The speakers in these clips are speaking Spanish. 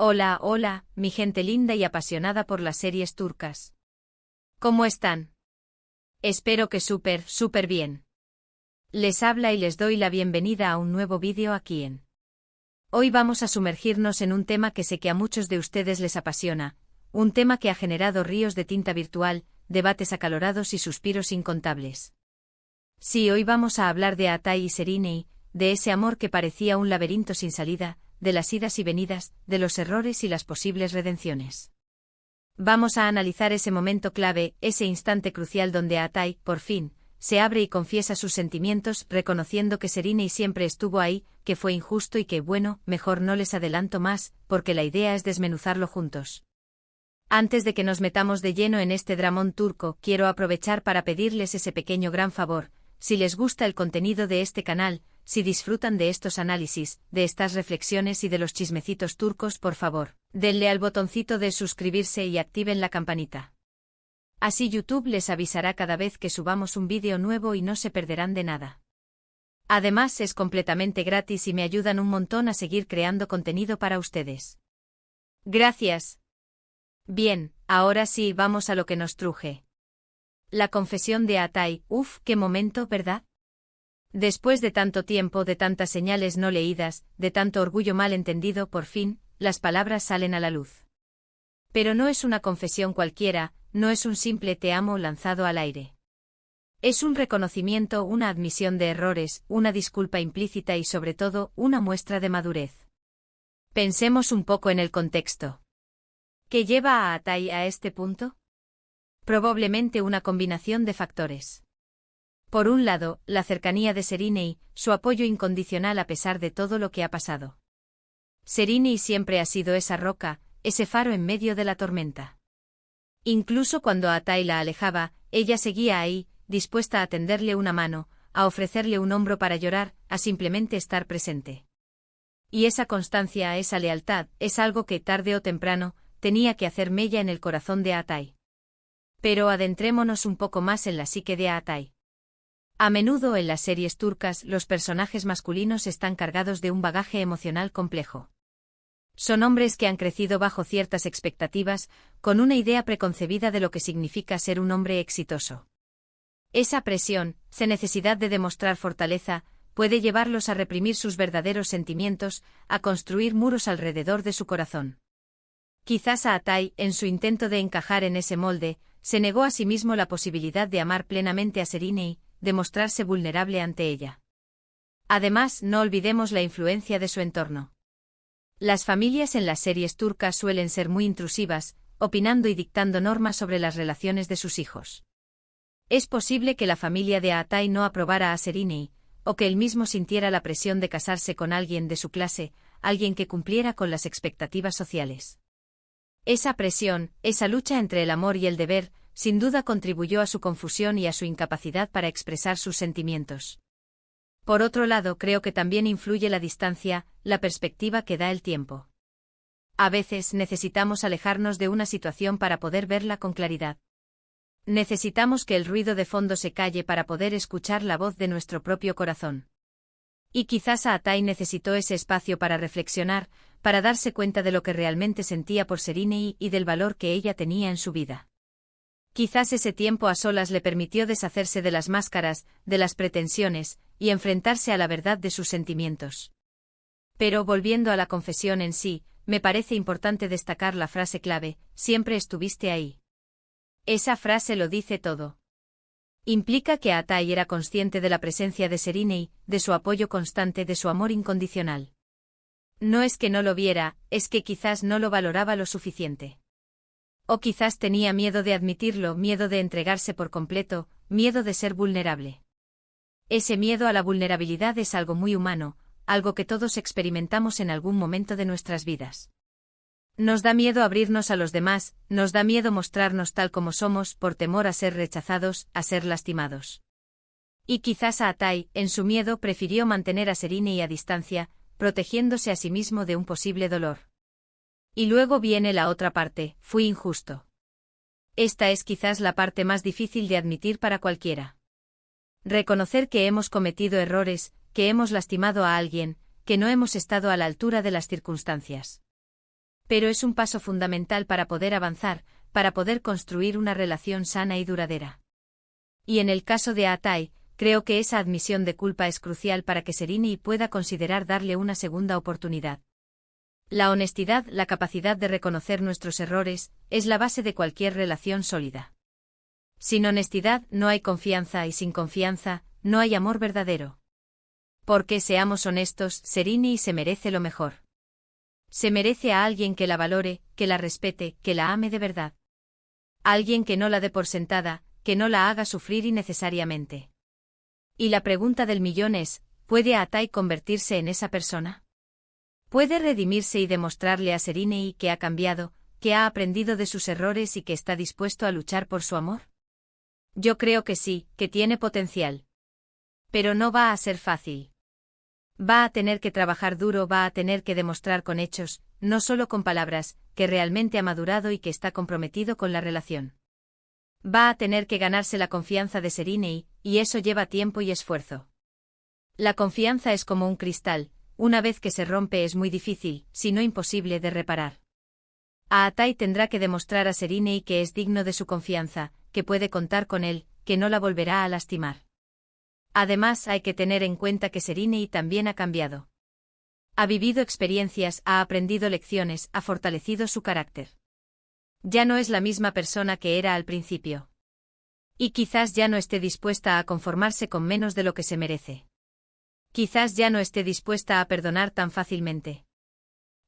Hola, hola, mi gente linda y apasionada por las series turcas. ¿Cómo están? Espero que súper bien. Les habla y les doy la bienvenida a un nuevo vídeo aquí en. Hoy vamos a sumergirnos en un tema que sé que a muchos de ustedes les apasiona, un tema que ha generado ríos de tinta virtual, debates acalorados y suspiros incontables. Sí, hoy vamos a hablar de Atay y Serenei, de ese amor que parecía un laberinto sin salida, de las idas y venidas, de los errores y las posibles redenciones. Vamos a analizar ese momento clave, ese instante crucial donde Atay, por fin, se abre y confiesa sus sentimientos, reconociendo que Serenei siempre estuvo ahí, que fue injusto y que, bueno, mejor no les adelanto más, porque la idea es desmenuzarlo juntos. Antes de que nos metamos de lleno en este dramón turco, quiero aprovechar para pedirles ese pequeño gran favor. Si les gusta el contenido de este canal, si disfrutan de estos análisis, de estas reflexiones y de los chismecitos turcos, por favor, denle al botoncito de suscribirse y activen la campanita. Así YouTube les avisará cada vez que subamos un vídeo nuevo y no se perderán de nada. Además es completamente gratis y me ayudan un montón a seguir creando contenido para ustedes. Gracias. Bien, ahora sí, vamos a lo que nos truje. La confesión de Atay, qué momento, ¿verdad? Después de tanto tiempo, de tantas señales no leídas, de tanto orgullo mal entendido, por fin, las palabras salen a la luz. Pero no es una confesión cualquiera, no es un simple te amo lanzado al aire. Es un reconocimiento, una admisión de errores, una disculpa implícita y sobre todo, una muestra de madurez. Pensemos un poco en el contexto. ¿Qué lleva a Atay a este punto? Probablemente una combinación de factores. Por un lado, la cercanía de Serenei, su apoyo incondicional a pesar de todo lo que ha pasado. Serenei siempre ha sido esa roca, ese faro en medio de la tormenta. Incluso cuando Atay la alejaba, ella seguía ahí, dispuesta a tenderle una mano, a ofrecerle un hombro para llorar, a simplemente estar presente. Y esa constancia, esa lealtad, es algo que, tarde o temprano, tenía que hacer mella en el corazón de Atay. Pero adentrémonos un poco más en la psique de Atay. A menudo en las series turcas los personajes masculinos están cargados de un bagaje emocional complejo. Son hombres que han crecido bajo ciertas expectativas, con una idea preconcebida de lo que significa ser un hombre exitoso. Esa presión, esa necesidad de demostrar fortaleza, puede llevarlos a reprimir sus verdaderos sentimientos, a construir muros alrededor de su corazón. Quizás a Atay, en su intento de encajar en ese molde, se negó a sí mismo la posibilidad de amar plenamente a Serenei, de mostrarse vulnerable ante ella. Además, no olvidemos la influencia de su entorno. Las familias en las series turcas suelen ser muy intrusivas, opinando y dictando normas sobre las relaciones de sus hijos. Es posible que la familia de Atay no aprobara a Serenei, o que él mismo sintiera la presión de casarse con alguien de su clase, alguien que cumpliera con las expectativas sociales. Esa presión, esa lucha entre el amor y el deber, sin duda contribuyó a su confusión y a su incapacidad para expresar sus sentimientos. Por otro lado, creo que también influye la distancia, la perspectiva que da el tiempo. A veces necesitamos alejarnos de una situación para poder verla con claridad. Necesitamos que el ruido de fondo se calle para poder escuchar la voz de nuestro propio corazón. Y quizás Atay necesitó ese espacio para reflexionar, para darse cuenta de lo que realmente sentía por Serenei y del valor que ella tenía en su vida. Quizás ese tiempo a solas le permitió deshacerse de las máscaras, de las pretensiones, y enfrentarse a la verdad de sus sentimientos. Pero volviendo a la confesión en sí, me parece importante destacar la frase clave, siempre estuviste ahí. Esa frase lo dice todo. Implica que Atay era consciente de la presencia de Serenei, de su apoyo constante, de su amor incondicional. No es que no lo viera, es que quizás no lo valoraba lo suficiente. O quizás tenía miedo de admitirlo, miedo de entregarse por completo, miedo de ser vulnerable. Ese miedo a la vulnerabilidad es algo muy humano, algo que todos experimentamos en algún momento de nuestras vidas. Nos da miedo abrirnos a los demás, nos da miedo mostrarnos tal como somos por temor a ser rechazados, a ser lastimados. Y quizás Atay, en su miedo, prefirió mantener a Serenei a distancia, protegiéndose a sí mismo de un posible dolor. Y luego viene la otra parte, fui injusto. Esta es quizás la parte más difícil de admitir para cualquiera. Reconocer que hemos cometido errores, que hemos lastimado a alguien, que no hemos estado a la altura de las circunstancias. Pero es un paso fundamental para poder avanzar, para poder construir una relación sana y duradera. Y en el caso de Atai, creo que esa admisión de culpa es crucial para que Serini pueda considerar darle una segunda oportunidad. La honestidad, la capacidad de reconocer nuestros errores, es la base de cualquier relación sólida. Sin honestidad no hay confianza y sin confianza, no hay amor verdadero. Porque seamos honestos, Serini se merece lo mejor. Se merece a alguien que la valore, que la respete, que la ame de verdad. Alguien que no la dé por sentada, que no la haga sufrir innecesariamente. Y la pregunta del millón es, ¿puede Atai convertirse en esa persona? ¿Puede redimirse y demostrarle a Serini que ha cambiado, que ha aprendido de sus errores y que está dispuesto a luchar por su amor? Yo creo que sí, que tiene potencial. Pero no va a ser fácil. Va a tener que trabajar duro, va a tener que demostrar con hechos, no solo con palabras, que realmente ha madurado y que está comprometido con la relación. Va a tener que ganarse la confianza de Serini, y eso lleva tiempo y esfuerzo. La confianza es como un cristal, una vez que se rompe es muy difícil, si no imposible de reparar. Atai tendrá que demostrar a Serini que es digno de su confianza, que puede contar con él, que no la volverá a lastimar. Además hay que tener en cuenta que Serini también ha cambiado. Ha vivido experiencias, ha aprendido lecciones, ha fortalecido su carácter. Ya no es la misma persona que era al principio. Y quizás ya no esté dispuesta a conformarse con menos de lo que se merece. Quizás ya no esté dispuesta a perdonar tan fácilmente.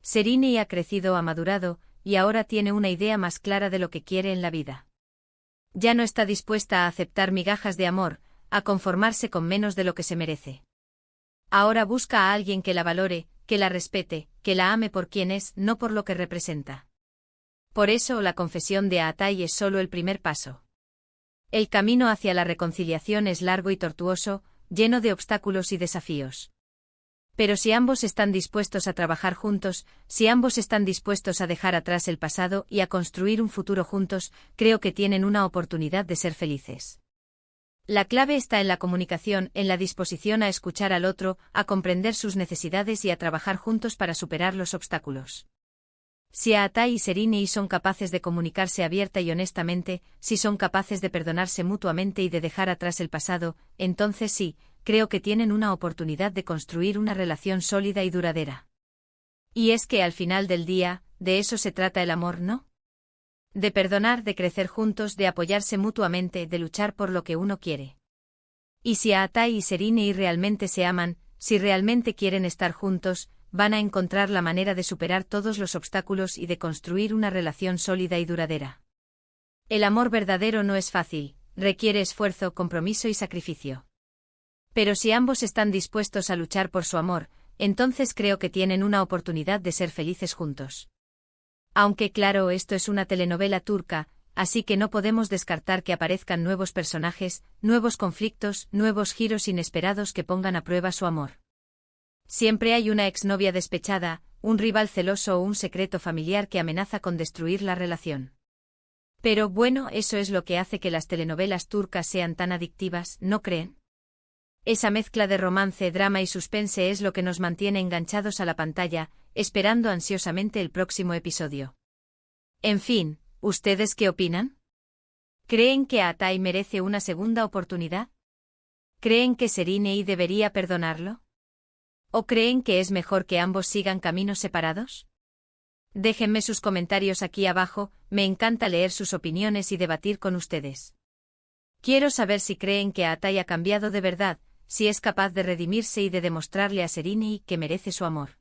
Serini ha crecido, ha madurado, y ahora tiene una idea más clara de lo que quiere en la vida. Ya no está dispuesta a aceptar migajas de amor, a conformarse con menos de lo que se merece. Ahora busca a alguien que la valore, que la respete, que la ame por quien es, no por lo que representa. Por eso la confesión de Atai es solo el primer paso. El camino hacia la reconciliación es largo y tortuoso, lleno de obstáculos y desafíos. Pero si ambos están dispuestos a trabajar juntos, si ambos están dispuestos a dejar atrás el pasado y a construir un futuro juntos, creo que tienen una oportunidad de ser felices. La clave está en la comunicación, en la disposición a escuchar al otro, a comprender sus necesidades y a trabajar juntos para superar los obstáculos. Si Atai y Serini son capaces de comunicarse abierta y honestamente, si son capaces de perdonarse mutuamente y de dejar atrás el pasado, entonces sí, creo que tienen una oportunidad de construir una relación sólida y duradera. Y es que al final del día, de eso se trata el amor, ¿no? De perdonar, de crecer juntos, de apoyarse mutuamente, de luchar por lo que uno quiere. Y si Atai y Serini realmente se aman, si realmente quieren estar juntos, van a encontrar la manera de superar todos los obstáculos y de construir una relación sólida y duradera. El amor verdadero no es fácil, requiere esfuerzo, compromiso y sacrificio. Pero si ambos están dispuestos a luchar por su amor, entonces creo que tienen una oportunidad de ser felices juntos. Aunque claro, esto es una telenovela turca, así que no podemos descartar que aparezcan nuevos personajes, nuevos conflictos, nuevos giros inesperados que pongan a prueba su amor. Siempre hay una exnovia despechada, un rival celoso o un secreto familiar que amenaza con destruir la relación. Pero bueno, eso es lo que hace que las telenovelas turcas sean tan adictivas, ¿no creen? Esa mezcla de romance, drama y suspense es lo que nos mantiene enganchados a la pantalla, esperando ansiosamente el próximo episodio. En fin, ¿ustedes qué opinan? ¿Creen que Atai merece una segunda oportunidad? ¿Creen que Serini debería perdonarlo? ¿O creen que es mejor que ambos sigan caminos separados? Déjenme sus comentarios aquí abajo, me encanta leer sus opiniones y debatir con ustedes. Quiero saber si creen que Atai ha cambiado de verdad, si es capaz de redimirse y de demostrarle a Serini que merece su amor.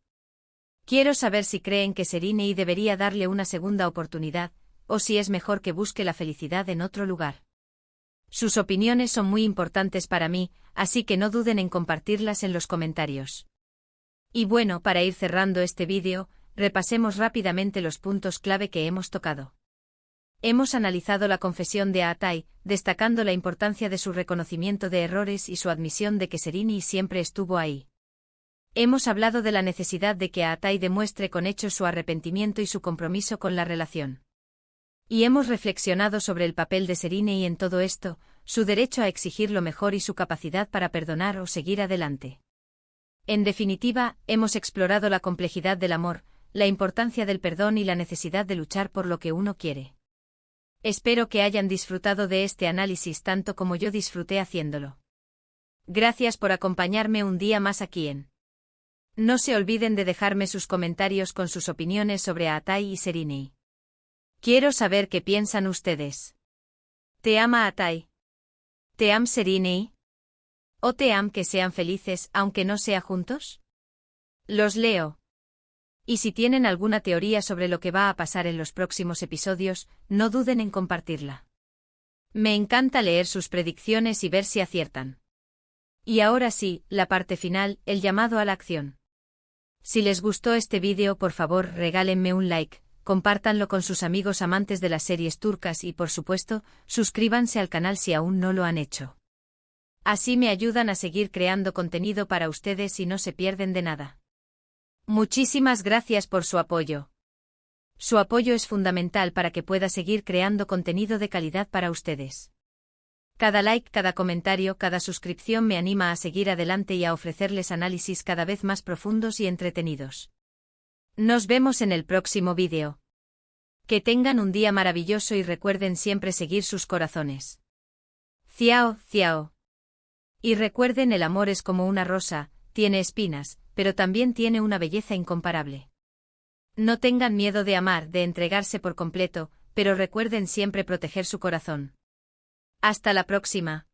Quiero saber si creen que Serini debería darle una segunda oportunidad, o si es mejor que busque la felicidad en otro lugar. Sus opiniones son muy importantes para mí, así que no duden en compartirlas en los comentarios. Y bueno, para ir cerrando este vídeo, repasemos rápidamente los puntos clave que hemos tocado. Hemos analizado la confesión de Atai, destacando la importancia de su reconocimiento de errores y su admisión de que Serini siempre estuvo ahí. Hemos hablado de la necesidad de que Atai demuestre con hechos su arrepentimiento y su compromiso con la relación. Y hemos reflexionado sobre el papel de Serini en todo esto, su derecho a exigir lo mejor y su capacidad para perdonar o seguir adelante. En definitiva, hemos explorado la complejidad del amor, la importancia del perdón y la necesidad de luchar por lo que uno quiere. Espero que hayan disfrutado de este análisis tanto como yo disfruté haciéndolo. Gracias por acompañarme un día más aquí en. No se olviden de dejarme sus comentarios con sus opiniones sobre Atai y Serinei. Quiero saber qué piensan ustedes. ¿Te ama Atai? ¿Te am Serinei? ¿O te am que sean felices aunque no sea juntos? Los leo. Y si tienen alguna teoría sobre lo que va a pasar en los próximos episodios, no duden en compartirla. Me encanta leer sus predicciones y ver si aciertan. Y ahora sí, la parte final, el llamado a la acción. Si les gustó este vídeo, por favor, regálenme un like, compártanlo con sus amigos amantes de las series turcas y, por supuesto, suscríbanse al canal si aún no lo han hecho. Así me ayudan a seguir creando contenido para ustedes y no se pierden de nada. Muchísimas gracias por su apoyo. Su apoyo es fundamental para que pueda seguir creando contenido de calidad para ustedes. Cada like, cada comentario, cada suscripción me anima a seguir adelante y a ofrecerles análisis cada vez más profundos y entretenidos. Nos vemos en el próximo vídeo. Que tengan un día maravilloso y recuerden siempre seguir sus corazones. Ciao, ciao. Y recuerden, el amor es como una rosa, tiene espinas, pero también tiene una belleza incomparable. No tengan miedo de amar, de entregarse por completo, pero recuerden siempre proteger su corazón. Hasta la próxima.